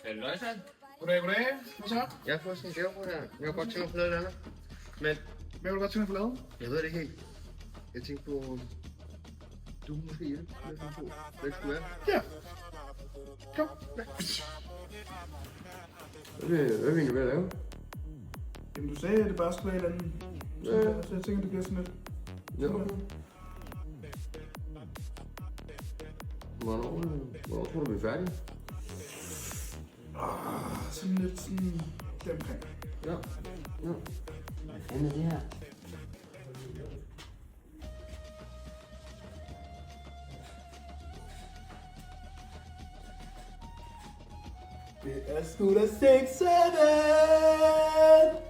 Halløjsa. Goddag. Hvad så? Jeg har fået sådan en gavebord her. Jeg har godt tænkt mig at få lavet et andet. Men Hvad vil du godt tænke dig at få lavet? jeg ved det ikke helt. Jeg tænkte på, du kunne måske hjælpe med at finde på, hvad det skulle være. Ja. Kom. Hvad er vi egentlig ved at lave? Jamen, du sagde, at det bare skulle være et eller andet. Så jeg tænker, det bliver sådan lidt. Ja, okay. Hvornår tror du, vi er færdige? Sådan lidt sådan deromkring. Ja. Hvad fanden er det her? Det er sgu da 6-7!